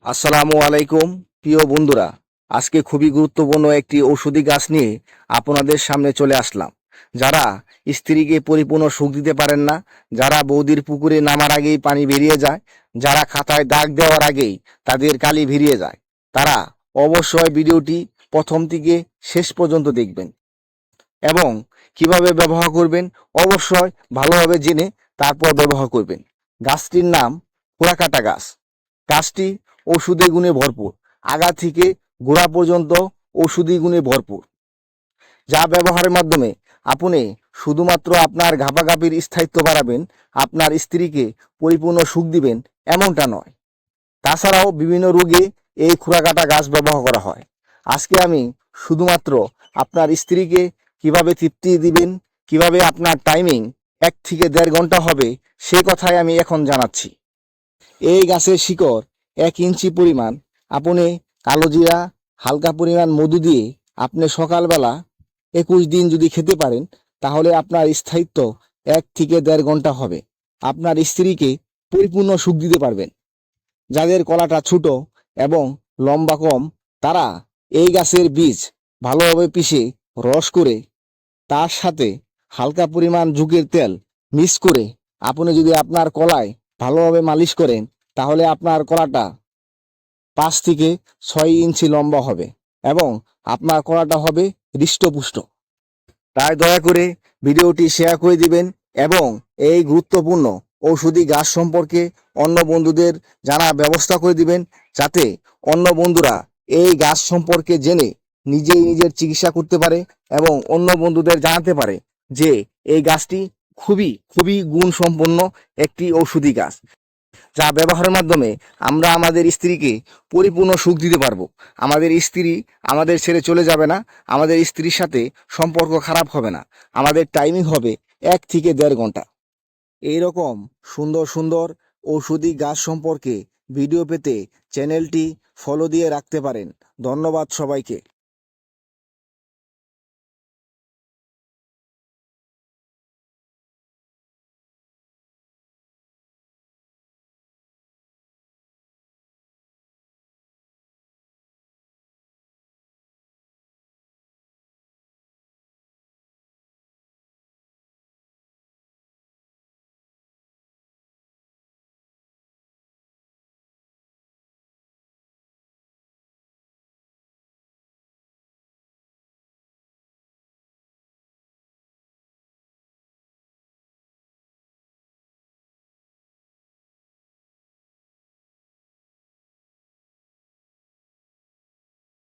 আসসালামু আলাইকুম প্রিয় বন্ধুরা। আজকে খুবই গুরুত্বপূর্ণ একটি ঔষধি গাছ নিয়ে আপনাদের সামনে চলে আসলাম। যারা স্ত্রীকে পরিপূর্ণ সুখ দিতে পারেন না, যারা বৌদির পুকুরে নামার আগেই পানি বেরিয়ে যায়, যারা খাতায় দাগ দেওয়ার আগেই তাদের কালি ভিরিয়ে যায়, তারা অবশ্যই ভিডিওটি প্রথম থেকে শেষ পর্যন্ত দেখবেন এবং কিভাবে ব্যবহার করবেন অবশ্যই ভালোভাবে জেনে তারপর ব্যবহার করবেন। গাছটির নাম কুড়াকাটা গাছ। গাছটি ঔষধি গুণে ভরপুর, আগা থেকে গোড়া পর্যন্ত ঔষধি গুণে ভরপুর, যা ব্যবহারের মাধ্যমে আপনি শুধুমাত্র আপনার ঘাপাঘাপির স্থায়িত্ব বাড়াবেন, আপনার স্ত্রীকে পরিপূর্ণ সুখ দিবেন এমনটা নয়। তাছাড়াও বিভিন্ন রোগে এই কুড়াকাটা গাছ ব্যবহার করা হয়। আজকে আমি শুধুমাত্র আপনার স্ত্রীকে কিভাবে তৃপ্তি দিবেন, কিভাবে আপনার টাইমিং 1 থেকে 1.5 ঘন্টা হবে সে কথাই আমি এখন জানাচ্ছি। এই গাছের শিকড় 1 ইঞ্চি পরিমাণ। আপনি কালোজিরা, হালকা পরিমাণ মধু দিয়ে আপনি সকালবেলা 21 দিন যদি খেতে পারেন, তাহলে আপনার স্থায়িত্ব 1 থেকে 1.5 ঘন্টা হবে। আপনার স্ত্রীকে পরিপূর্ণ সুখ দিতে পারবেন। যাদের গলাটা ছোট এবং লম্বা কম, তারা এই গাছের বীজ ভালোভাবে পিষে রস করে তার সাথে হালকা পরিমাণ জুকের তেল মিক্স করে আপনি যদি আপনার কলায় ভালোভাবে মালিশ করেন, তাহলে আপনার কলাটা 5 থেকে 6 ইঞ্চি লম্বা হবে এবং আপনার কলাটা হবে হৃষ্টপুষ্ট। তাই দয়া করে ভিডিওটি শেয়ার করে দিবেন এবং এই গুরুত্বপূর্ণ ঔষধি গাছ সম্পর্কে অন্য বন্ধুদের জানার ব্যবস্থা করে দিবেন, যাতে অন্য বন্ধুরা এই গাছ সম্পর্কে জেনে নিজেই নিজের চিকিৎসা করতে পারে এবং অন্য বন্ধুদের জানাতে পারে যে এই গাছটি খুবই খুবই গুণসম্পন্ন একটি ঔষধি গাছ, যা ব্যবহারের মাধ্যমে আমরা আমাদের স্ত্রীকে পরিপূর্ণ সুখ দিতে পারবো। আমাদের স্ত্রী আমাদের ছেড়ে চলে যাবে না, আমাদের স্ত্রীর সাথে সম্পর্ক খারাপ হবে না, আমাদের টাইমিং হবে 1 থেকে 1.5 ঘন্টা। এইরকম সুন্দর সুন্দর ঔষধি গাছ সম্পর্কে ভিডিও পেতে চ্যানেলটি ফলো দিয়ে রাখতে পারেন। ধন্যবাদ সবাইকে।